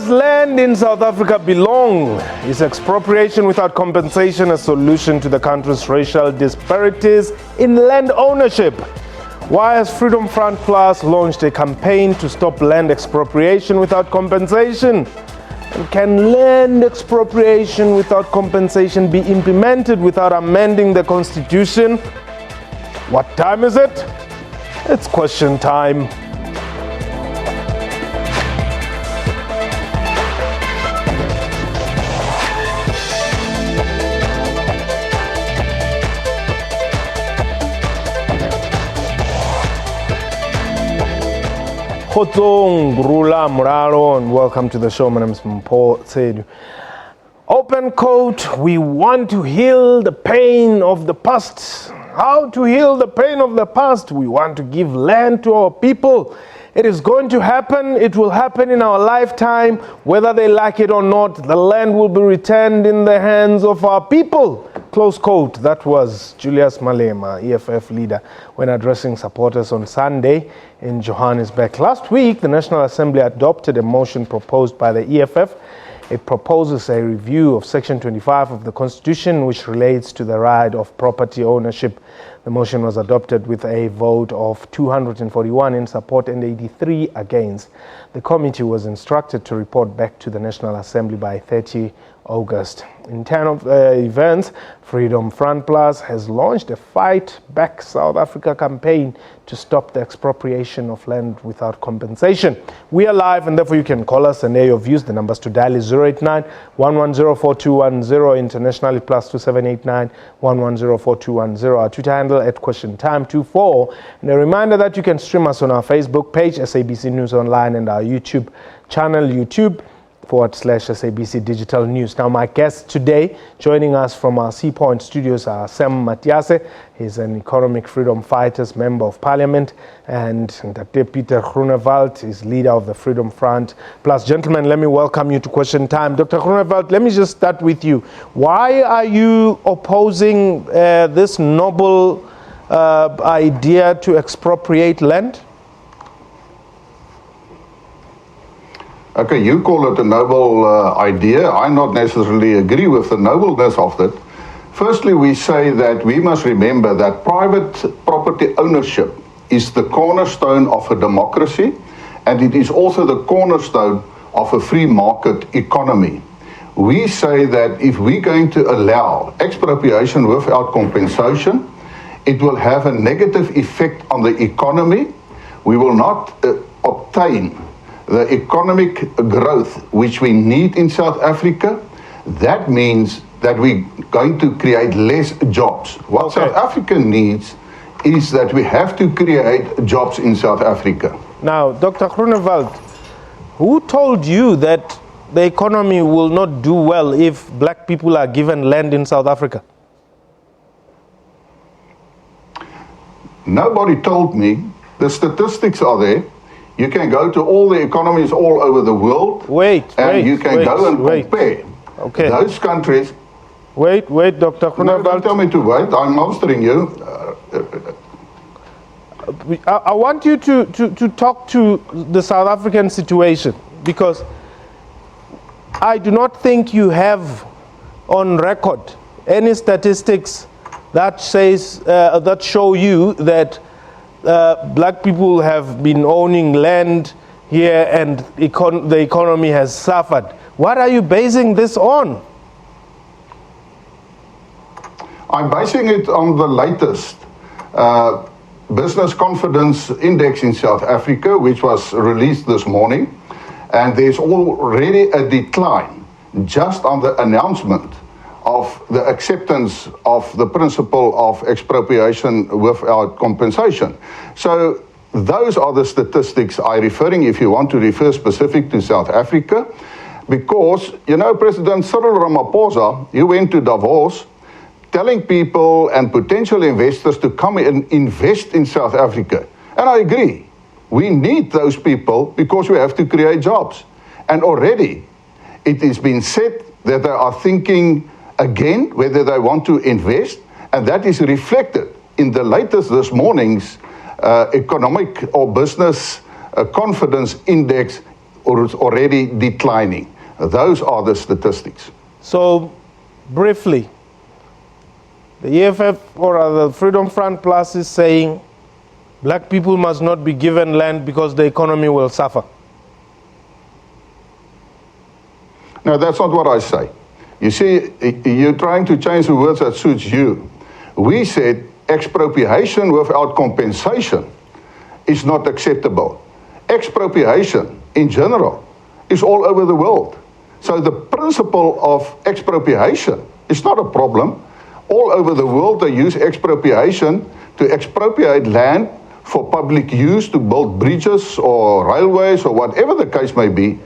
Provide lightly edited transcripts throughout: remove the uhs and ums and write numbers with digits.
does land in South Africa belong? Is expropriation without compensation a solution to the country's racial disparities in land ownership? Why has Freedom Front Plus launched a campaign to stop land expropriation without compensation? And can land expropriation without compensation be implemented without amending the Constitution? What time is it? It's question time. Khotsong, Rula, Muraro, and welcome to the show. My name is Mpho Tsedu. Open quote, we want to heal the pain of the past. How to heal the pain of the past? We want to give land to our people. It is going to happen. It will happen in our lifetime. Whether they like it or not, the land will be returned in the hands of our people. Close quote. That was Julius Malema, EFF leader, when addressing supporters on Sunday in Johannesburg. Last week, the National Assembly adopted a motion proposed by the EFF. It proposes a review of Section 25 of the Constitution, which relates to the right of property ownership. The motion was adopted with a vote of 241 in support and 83 against. The committee was instructed to report back to the National Assembly by 30 August. In terms of events, Freedom Front Plus has launched a Fight Back South Africa campaign to stop the expropriation of land without compensation. We are live, and therefore you can call us and air your views. The numbers to dial is 089-110-4210, internationally +2789-110-4210. Our Twitter handle at QuestionTime24. And a reminder that you can stream us on our Facebook page, SABC News Online, and our YouTube channel, YouTube.com/SABC Digital News. Now, my guests today, joining us from our Sea Point studios, are Sam Matiase. He's an economic freedom fighters, member of parliament, and Dr. Peter Groenewald is leader of the Freedom Front Plus. Gentlemen, let me welcome you to Question Time. Dr. Groenewald, let me just start with you. Why are you opposing this noble idea to expropriate land? Okay, you call it a noble idea. I not necessarily agree with the nobleness of it. Firstly, we say that we must remember that private property ownership is the cornerstone of a democracy, and it is also the cornerstone of a free market economy. We say that if we're going to allow expropriation without compensation, it will have a negative effect on the economy. We will not obtain the economic growth which we need in South Africa. That means that we're going to create less jobs. What South Africa needs is that we have to create jobs in South Africa. Now, Dr. Groenewald, who told you that the economy will not do well if black people are given land in South Africa? Nobody told me. The statistics are there. You can go to all the economies all over the world, and you can go and compare those countries. Wait, Dr. Groenewald. No, don't tell me to wait. I'm answering you. I want you to talk to the South African situation, because I do not think you have on record any statistics that says that show you that black people have been owning land here and the economy has suffered. What are you basing this on? I'm basing it on the latest business confidence index in South Africa, which was released this morning. And there's already a decline just on the announcement of the acceptance of the principle of expropriation without compensation. So those are the statistics I'm referring, if you want to refer specific to South Africa, because, you know, President Cyril Ramaphosa, he went to Davos telling people and potential investors to come and invest in South Africa. And I agree. We need those people because we have to create jobs. And already it has been said that they are thinking again whether they want to invest, and that is reflected in the latest this morning's economic or business confidence index or it's already declining. Those are the statistics. So, briefly, the EFF or the Freedom Front Plus is saying black people must not be given land because the economy will suffer. No, that's not what I say. You see, you're trying to change the words that suits you. We said expropriation without compensation is not acceptable. Expropriation, in general, is all over the world. So the principle of expropriation is not a problem. All over the world, they use expropriation to expropriate land for public use, to build bridges or railways or whatever the case may be.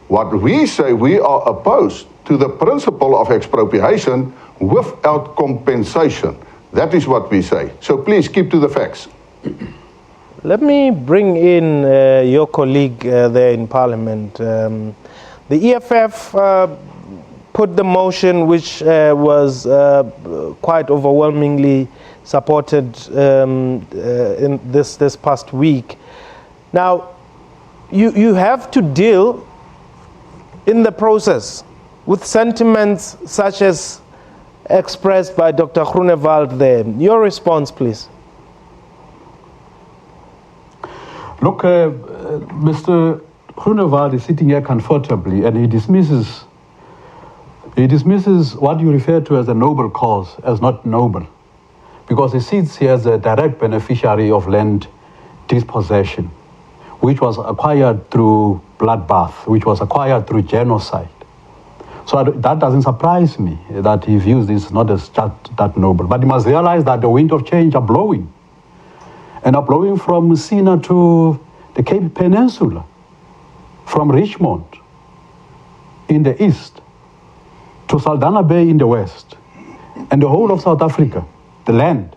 What we say, we are opposed to the principle of expropriation without compensation. That is what we say. So please keep to the facts. Let me bring in your colleague there in Parliament. The EFF put the motion, which was quite overwhelmingly supported in this past week. Now, you have to deal in the process with sentiments such as expressed by Dr. Groenewald there. Your response, please. Look, Mr. Groenewald is sitting here comfortably, and he dismisses what you refer to as a noble cause as not noble, because he sits here as a direct beneficiary of land dispossession, which was acquired through bloodbath, which was acquired through genocide. So that doesn't surprise me that he views this not as that noble. But he must realize that the wind of change are blowing, and are blowing from Sina to the Cape Peninsula, from Richmond in the east to Saldanha Bay in the west, and the whole of South Africa. The land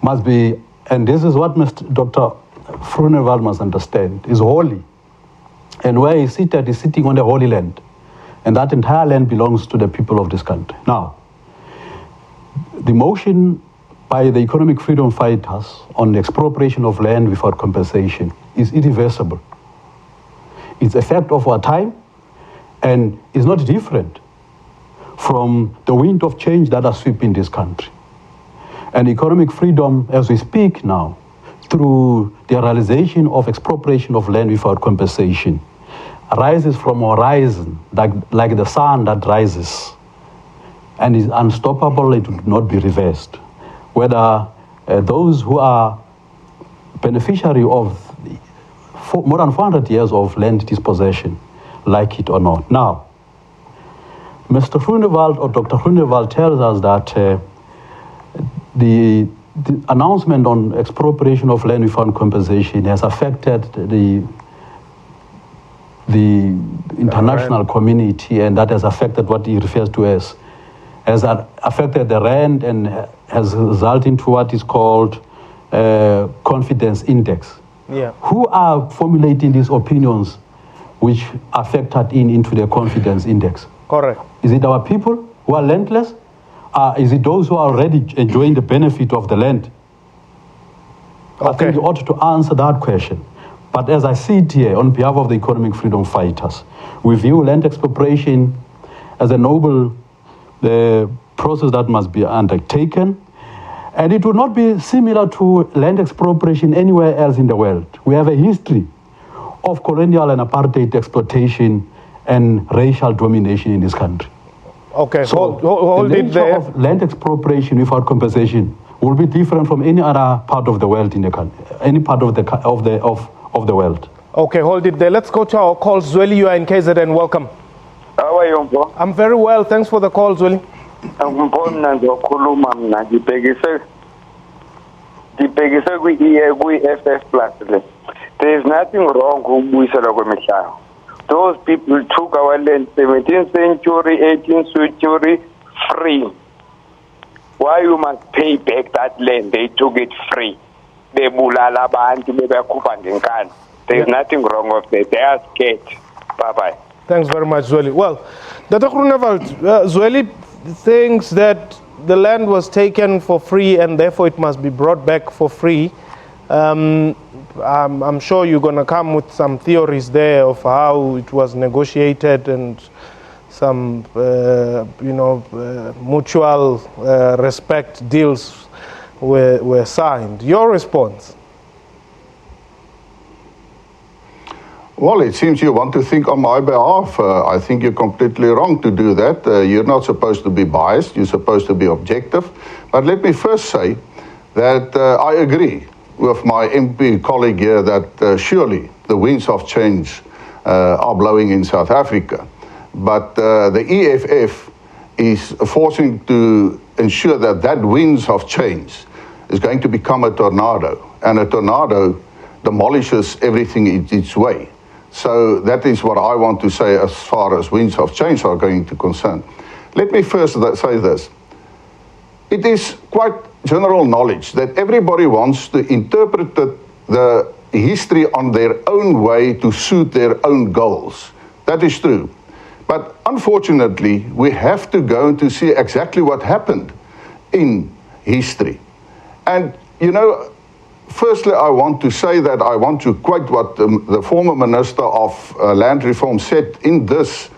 must be, and this is what Dr. Groenewald must understand, is holy. And where he's seated is sitting on the holy land. And that entire land belongs to the people of this country. Now, the motion by the economic freedom fighters on the expropriation of land without compensation is irreversible. It's a fact of our time and is not different from the wind of change that are sweeping this country. And economic freedom, as we speak now, through the realization of expropriation of land without compensation, rises from a horizon like the sun that rises and is unstoppable. It will not be reversed. Whether those who are beneficiary of more than 400 years of land dispossession like it or not. Now, Mr. Groenewald or Dr. Groenewald tells us that the announcement on expropriation of land without compensation has affected the international community, and that has affected what he refers to as has affected the rand and has resulted into what is called confidence index. Yeah. Who are formulating these opinions which are factored into the confidence index? Correct. Is it our people who are landless? Is it those who are already enjoying the benefit of the land? Okay. I think you ought to answer that question. But as I sit here on behalf of the economic freedom fighters, we view land expropriation as a noble process that must be undertaken. And it would not be similar to land expropriation anywhere else in the world. We have a history of colonial and apartheid exploitation and racial domination in this country. Okay, So hold the it nature there. of land expropriation without compensation will be different from any other part of the world in the country, any part of the world. Okay, hold it there. Let's go to our call. Zweli, you are in KZN. Welcome. How are you, bro? I'm very well. Thanks for the call, Zweli. There is nothing wrong with those people took our land 17th century, 18th century free. Why you must pay back that land? They took it free. There is nothing wrong with that. They are scared. Bye-bye. Thanks very much, Zweli. Well, Dr. Groenewald, Zweli thinks that the land was taken for free and therefore it must be brought back for free. I'm sure you're going to come with some theories there of how it was negotiated and some, mutual respect deals were signed. Your response? Well, it seems you want to think on my behalf. I think you're completely wrong to do that. You're not supposed to be biased. You're supposed to be objective. But let me first say that I agree with my MP colleague here that surely the winds of change are blowing in South Africa. But the EFF is forcing to ensure that that winds of change is going to become a tornado. And a tornado demolishes everything in its way. So that is what I want to say as far as winds of change are going to concern. Let me first say this. It is quite general knowledge that everybody wants to interpret the history on their own way to suit their own goals. That is true. But unfortunately, we have to go to see exactly what happened in history. And, firstly, I want to say that I want to quote what the former Minister of Land Reform said in this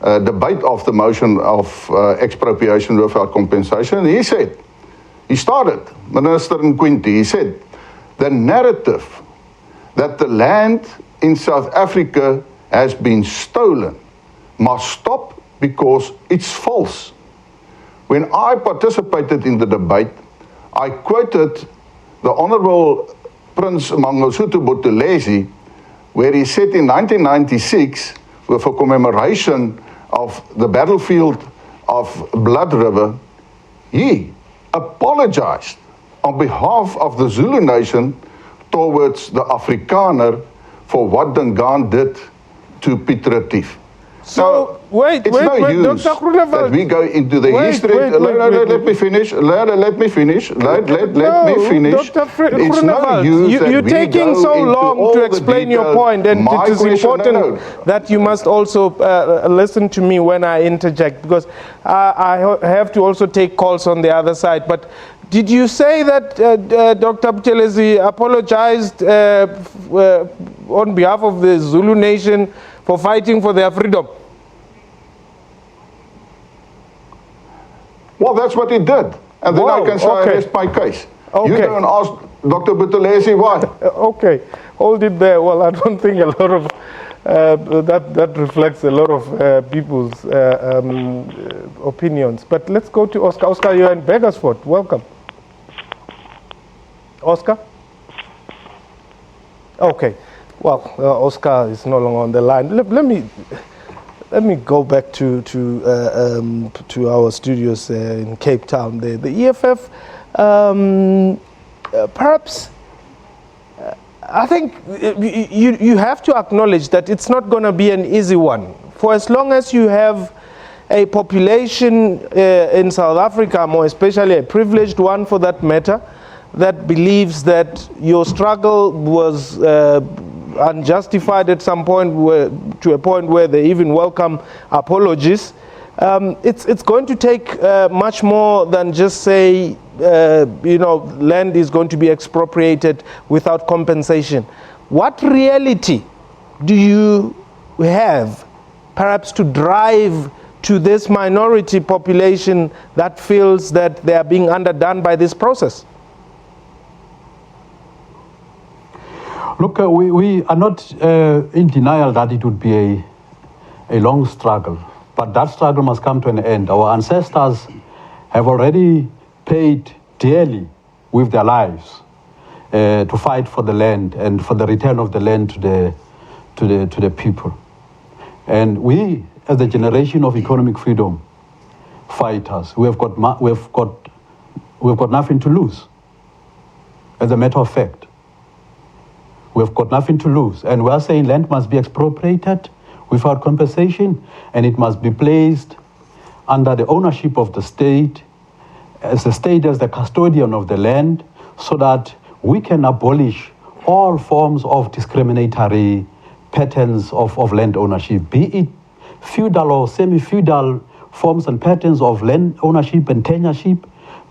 debate of the motion of expropriation without compensation. He said, he started, Minister Nkwinti, he said, the narrative that the land in South Africa has been stolen must stop because it's false. When I participated in the debate, I quoted the Honorable Prince Mangosuthu Buthelezi, where he said in 1996, with a commemoration of the battlefield of Blood River, he apologized on behalf of the Zulu nation towards the Afrikaner for what Dingaan did to Piet Retief. So, wait, Dr. That we go into the history. Let me finish. Let me finish. Let me finish. Dr. It's no use you're taking so long to explain your point, and it is important that you must also listen to me when I interject, because I have to also take calls on the other side. But did you say that Dr. Buthelezi apologized on behalf of the Zulu nation for fighting for their freedom? Well, that's what he did. And then I can say I rest my case. Okay. You don't ask Dr. Buthelezi why. Okay, hold it there. Well, I don't think a lot of that reflects a lot of people's opinions. But let's go to Oscar. Oscar, you're in Begersford. Welcome. Oscar? Okay. Well, Oscar is no longer on the line. Let me go back to our studios in Cape Town. The EFF, perhaps, I think you have to acknowledge that it's not going to be an easy one. For as long as you have a population in South Africa, more especially a privileged one for that matter, that believes that your struggle was unjustified at some point, to a point where they even welcome apologies. It's going to take much more than just say, land is going to be expropriated without compensation. What reality do you have, perhaps, to drive to this minority population that feels that they are being underdone by this process? Look, we are not in denial that it would be a long struggle, but that struggle must come to an end. Our ancestors have already paid dearly with their lives to fight for the land and for the return of the land to the people. And we, as the generation of economic freedom fighters, we've got nothing to lose. As a matter of fact, we've got nothing to lose. And we are saying land must be expropriated without compensation, and it must be placed under the ownership of the state, as the state as the custodian of the land, so that we can abolish all forms of discriminatory patterns of land ownership, be it feudal or semi-feudal forms and patterns of land ownership and tenureship,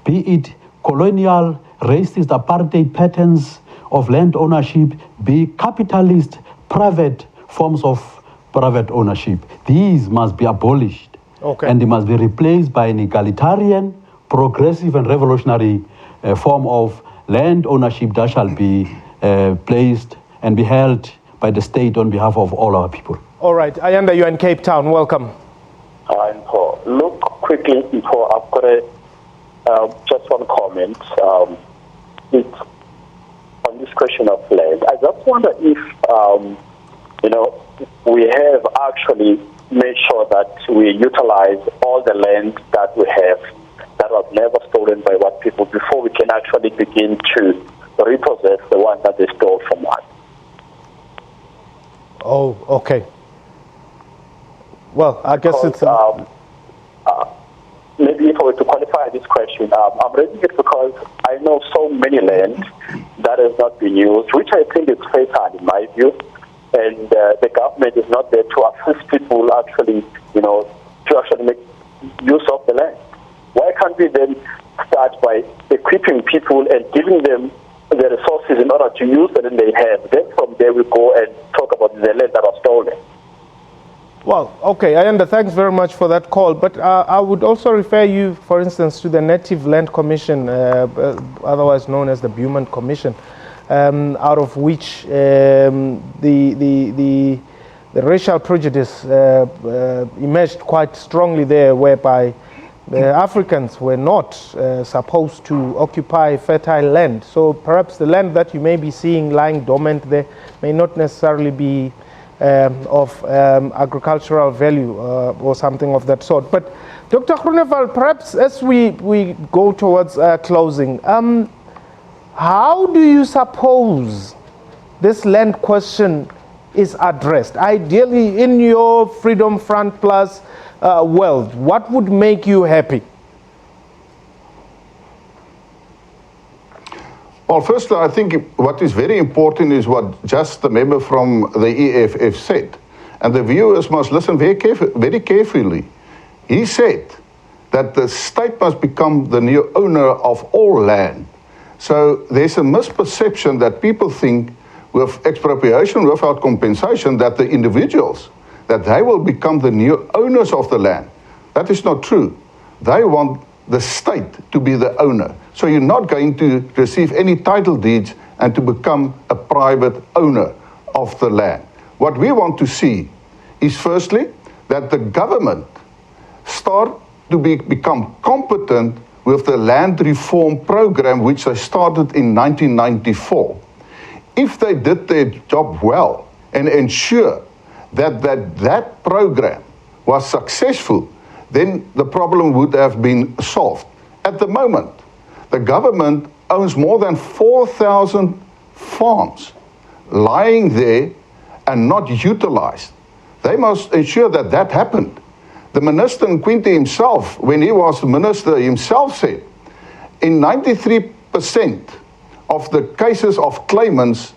be it colonial, racist, apartheid patterns of land ownership be capitalist, private forms of private ownership. These must be abolished. Okay. And they must be replaced by an egalitarian, progressive and revolutionary form of land ownership that shall be placed and be held by the state on behalf of all our people. All right, Ayanda, you're in Cape Town. Welcome. Look, quickly before I've got just one comment. It's on this question of land. I just wonder if, we have actually made sure that we utilize all the land that we have that was never stolen by white people before we can actually begin to repossess the one that they stole from us. Oh, okay. Well, I guess it's... maybe if I were to qualify this question, I'm raising it because I know so many land that has not been used, which I think is fatal in my view, and the government is not there to assist people actually, to actually make use of the land. Why can't we then start by equipping people and giving them the resources in order to use the land they have? Then from there we go and talk about the land that was stolen. Well, okay, Ayanda, thanks very much for that call. But I would also refer you, for instance, to the Native Land Commission, otherwise known as the Buman Commission, out of which the racial prejudice emerged quite strongly there, whereby the Africans were not supposed to occupy fertile land. So perhaps the land that you may be seeing lying dormant there may not necessarily be of agricultural value or something of that sort. But Dr. Groenewald, perhaps as we go towards closing, how do you suppose this land question is addressed? Ideally, in your Freedom Front Plus world, what would make you happy? Well, firstly, I think what is very important is what just the member from the EFF said. And the viewers must listen very carefully. He said that the state must become the new owner of all land. So there's a misperception that people think with expropriation without compensation that the individuals, that they will become the new owners of the land. That is not true. They want the state to be the owner. So you're not going to receive any title deeds and to become a private owner of the land. What we want to see is firstly that the government start to become competent with the land reform program which they started in 1994. If they did their job well and ensure that program was successful, then the problem would have been solved. At the moment, the government owns more than 4,000 farms lying there and not utilized. They must ensure that that happened. The minister Nkwinti himself, when he was minister himself, said in 93% of the cases of claimants,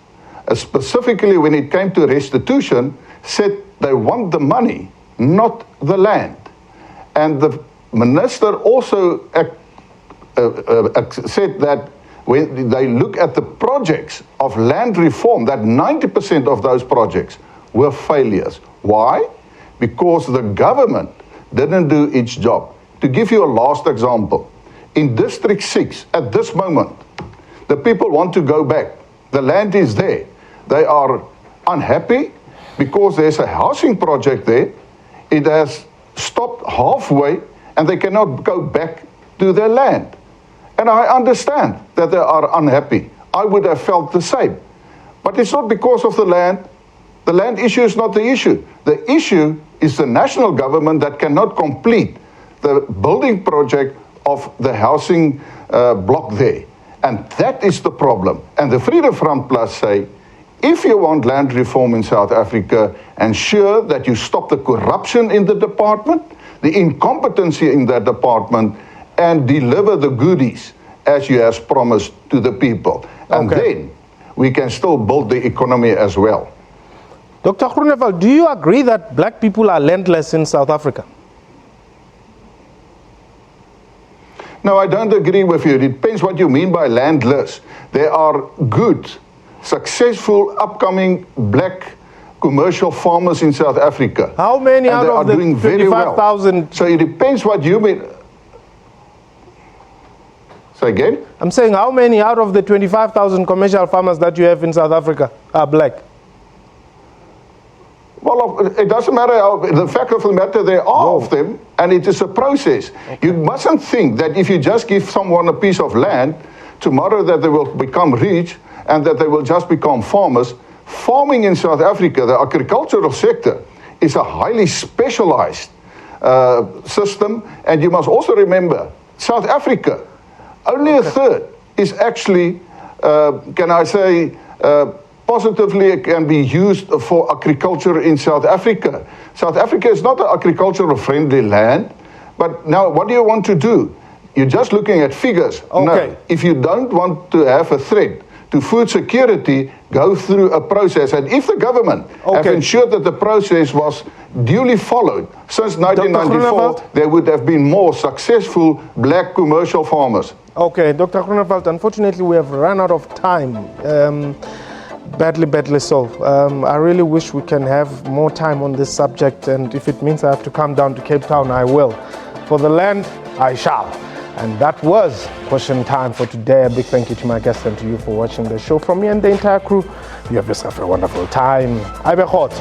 specifically when it came to restitution, said they want the money, not the land. And the minister also said that when they look at the projects of land reform, that 90% of those projects were failures. Why? Because the government didn't do its job. To give you a last example, in District 6, at this moment, the people want to go back. The land is there. They are unhappy because there's a housing project there. It has stopped halfway and they cannot go back to their land. And I understand that they are unhappy. I would have felt the same. But it's not because of the land. The land issue is not the issue. The issue is the national government that cannot complete the building project of the housing block there. And that is the problem. And the Freedom Front Plus say, if you want land reform in South Africa, ensure that you stop the corruption in the department, the incompetency in that department, and deliver the goodies as you have promised to the people. And then we can still build the economy as well. Dr. Groenewald, do you agree that black people are landless in South Africa? No, I don't agree with you. It depends what you mean by landless. There are good successful upcoming black commercial farmers in South Africa. How many And out they are of the doing very well. 25,000? So it depends what you mean. Say again? I'm saying how many out of the 25,000 commercial farmers that you have in South Africa are black? Well, it doesn't matter. The fact of the matter, there are of them, and it is a process. Okay. You mustn't think that if you just give someone a piece of land, tomorrow that they will become rich and that they will just become farmers. Farming in South Africa, the agricultural sector, is a highly specialized system. And you must also remember, South Africa, only a third is actually, can I say, positively it can be used for agriculture in South Africa. South Africa is not an agricultural friendly land, but now what do you want to do? You're just looking at figures. Okay. No, if you don't want to have a threat to food security, go through a process. And if the government have ensured that the process was duly followed, since 1994, there would have been more successful black commercial farmers. Okay, Dr. Groenewald, unfortunately we have run out of time. Badly so. I really wish we can have more time on this subject, and if it means I have to come down to Cape Town, I will. For the land, I shall. And that was question time for today. A big thank you to my guests and to you for watching the show. From me and the entire crew, you have yourself a wonderful time. I be hot.